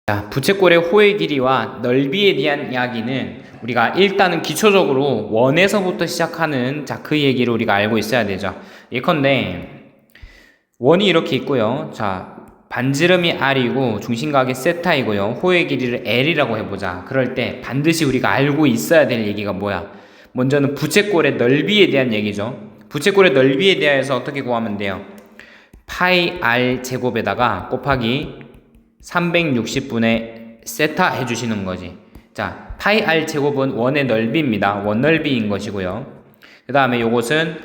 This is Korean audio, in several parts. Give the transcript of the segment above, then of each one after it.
자, 부채꼴의 호의 길이와 넓이에 대한 이야기는 우리가 일단은 기초적으로 원에서부터 시작하는 그 얘기를 우리가 알고 있어야 되죠. 예컨대 원이 이렇게 있고요. 자, 반지름이 R이고 중심각이 세타이고요. 호의 길이를 L이라고 해보자. 그럴 때 반드시 우리가 알고 있어야 될 얘기가 뭐야? 먼저는 부채꼴의 넓이에 대한 얘기죠. 부채꼴의 넓이에 대해서 어떻게 구하면 돼요? 파이 R 제곱에다가 곱하기 360분의 세타 해주시는 거지. 자, 파이 R 제곱은 원의 넓이입니다. 원 넓이인 것이고요. 그 다음에 요것은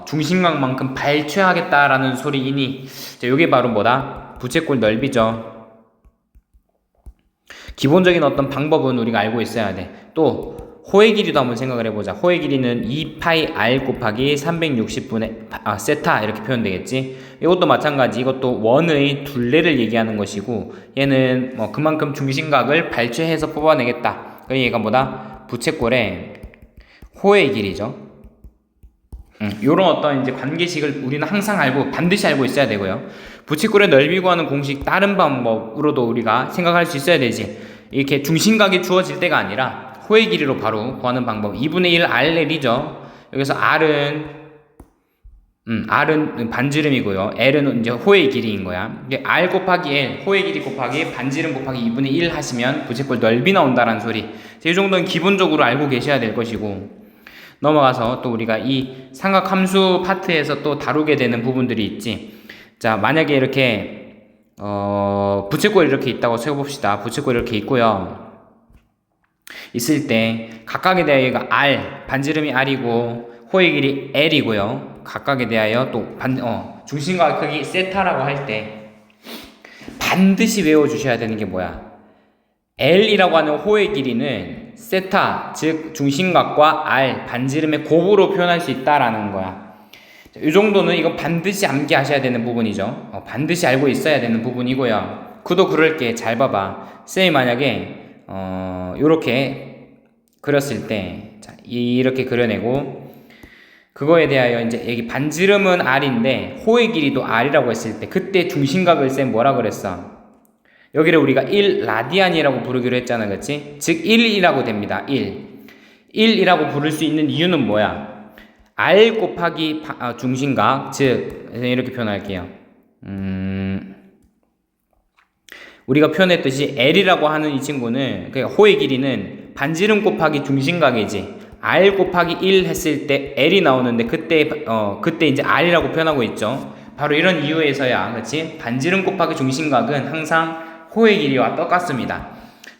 중심각만큼 발췌하겠다라는 소리이니, 자, 요게 바로 뭐다? 부채꼴 넓이죠. 기본적인 어떤 방법은 우리가 알고 있어야 돼. 또 호의 길이도 한번 생각을 해보자. 호의 길이는 2파이 R 곱하기 360분의 세타 이렇게 표현되겠지. 이것도 마찬가지. 이것도 원의 둘레를 얘기하는 것이고, 얘는 그만큼 중심각을 발췌해서 뽑아내겠다. 그 얘가 뭐다? 부채꼴의 호의 길이죠. 요런 어떤 이제 관계식을 우리는 항상 알고 반드시 알고 있어야 되고요. 부채꼴의 넓이 구하는 공식 다른 방법으로도 우리가 생각할 수 있어야 되지. 이렇게 중심각이 주어질 때가 아니라 호의 길이로 바로 구하는 방법. 2분의 1 RL이죠. 여기서 R은 반지름이고요. L은 이제 호의 길이인 거야. R 곱하기 L, 호의 길이 곱하기 반지름 곱하기 2분의 1 하시면 부채꼴 넓이 나온다는 소리. 이 정도는 기본적으로 알고 계셔야 될 것이고, 넘어가서 또 우리가 이 삼각함수 파트에서 또 다루게 되는 부분들이 있지. 자, 만약에 이렇게 부채꼴이 이렇게 있다고 세워봅시다. 부채꼴이 이렇게 있고요. 있을 때 각각에 대하여 R, 반지름이 R이고 호의 길이 L이고요. 각각에 대하여 또 중심각 크기 세타라고 할 때 반드시 외워주셔야 되는 게 뭐야? L이라고 하는 호의 길이는 세타, 즉 중심각과 R, 반지름의 곱으로 표현할 수 있다라는 거야. 이 정도는 이거 반드시 암기하셔야 되는 부분이죠. 반드시 알고 있어야 되는 부분이고요. 그도 그럴게. 잘 봐봐. 쌤이 만약에 요렇게 그렸을 때, 자, 이렇게 그려내고, 그거에 대하여 이제 여기 반지름은 R인데 호의 길이도 R이라고 했을 때, 그때 중심각을 쌤 뭐라 그랬어? 여기를 우리가 1 라디안이라고 부르기로 했잖아, 그렇지? 즉 1이라고 됩니다. 1이라고 부를 수 있는 이유는 뭐야? R 곱하기 중심각, 즉 이렇게 표현할게요. 우리가 표현했듯이 L이라고 하는 이 친구는, 그러니까 호의 길이는 반지름 곱하기 중심각이지. R 곱하기 1 했을 때 L이 나오는데 그때 이제 R이라고 표현하고 있죠. 바로 이런 이유에서야, 그렇지? 반지름 곱하기 중심각은 항상 호의 길이와 똑같습니다.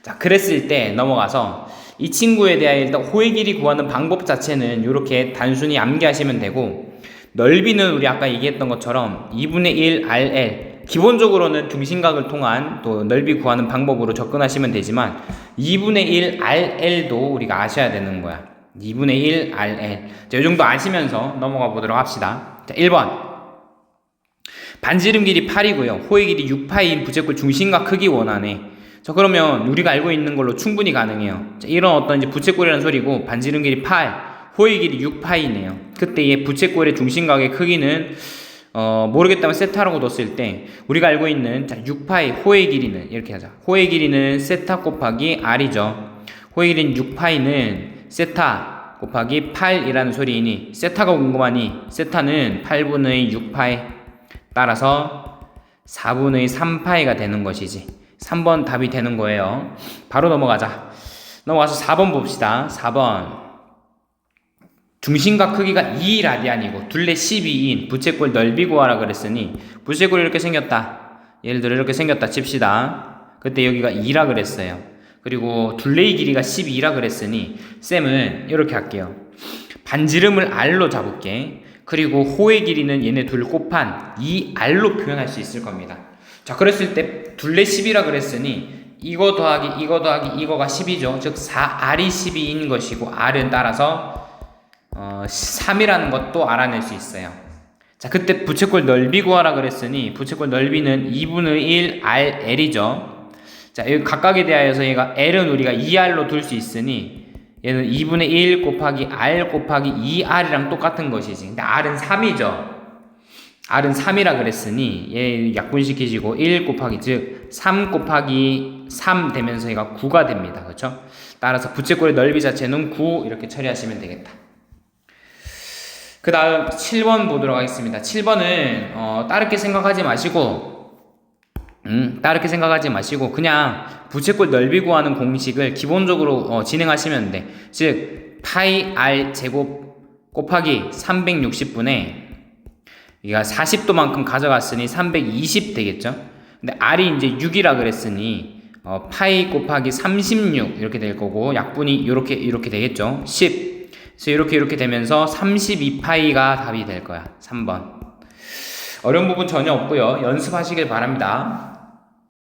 자, 그랬을 때 넘어가서 이 친구에 대하여 일단 호의 길이 구하는 방법 자체는 이렇게 단순히 암기하시면 되고, 넓이는 우리 아까 얘기했던 것처럼 2분의 1 RL, 기본적으로는 중심각을 통한 또 넓이 구하는 방법으로 접근하시면 되지만 2분의 1 RL도 우리가 아셔야 되는 거야. 2분의 1 RL. 자, 이 정도 아시면서 넘어가 보도록 합시다. 자, 1번. 반지름 길이 8이고요. 호의 길이 6파인 부채꼴 중심각 크기 원하네. 자, 그러면 우리가 알고 있는 걸로 충분히 가능해요. 자, 이런 어떤 이제 부채꼴이라는 소리고, 반지름 길이 8, 호의 길이 6파이네요. 그때 이 부채꼴의 중심각의 크기는 모르겠다면 세타라고 뒀을 때 우리가 알고 있는, 자, 6파이 호의 길이는 이렇게 하자. 호의 길이는 세타 곱하기 R이죠. 호의 길이는 6파이는 세타 곱하기 8이라는 소리이니 세타가 궁금하니 세타는 8분의 6파이, 따라서 4분의 3파이가 되는 것이지. 3번 답이 되는 거예요. 바로 넘어가자. 넘어가서 4번 봅시다. 4번. 중심각 크기가 2 라디안이고 둘레 12인 부채꼴 넓이 구하라 그랬으니, 부채꼴이 이렇게 생겼다. 예를 들어 이렇게 생겼다 칩시다. 그때 여기가 2라 그랬어요. 그리고 둘레의 길이가 12라 그랬으니 쌤은 이렇게 할게요. 반지름을 R로 잡을게. 그리고 호의 길이는 얘네 둘 곱한 2R로 표현할 수 있을 겁니다. 자, 그랬을 때 둘레 10이라 그랬으니 이거 더하기 이거가 10이죠. 즉 4R이 12인 것이고, R은 따라서 3이라는 것도 알아낼 수 있어요. 자, 그때 부채꼴 넓이 구하라 그랬으니 부채꼴 넓이는 2분의 1 RL이죠. 자, 여기 각각에 대하여서 얘가 L은 우리가 2R로 둘 수 있으니 얘는 2분의 1 곱하기 R 곱하기 2R이랑 똑같은 것이지. 근데 R은 3이죠. R은 3이라 그랬으니 얘 약분시키시고 1 곱하기 즉 3 곱하기 3 되면서 얘가 9가 됩니다. 그렇죠? 따라서 부채꼴의 넓이 자체는 9 이렇게 처리하시면 되겠다. 그 다음 7번 보도록 하겠습니다. 7번은 따르게 생각하지 마시고 그냥 부채꼴 넓이 구하는 공식을 기본적으로 진행하시면 돼. 즉 파이 r 제곱 곱하기 360분의 얘가 40도만큼 가져갔으니 320 되겠죠. 근데 r이 이제 6이라 그랬으니 파이 곱하기 36 이렇게 될 거고 약분이 이렇게 되겠죠. 10. 그래서 이렇게 되면서 32파이가 답이 될 거야. 3번. 어려운 부분 전혀 없고요. 연습하시길 바랍니다.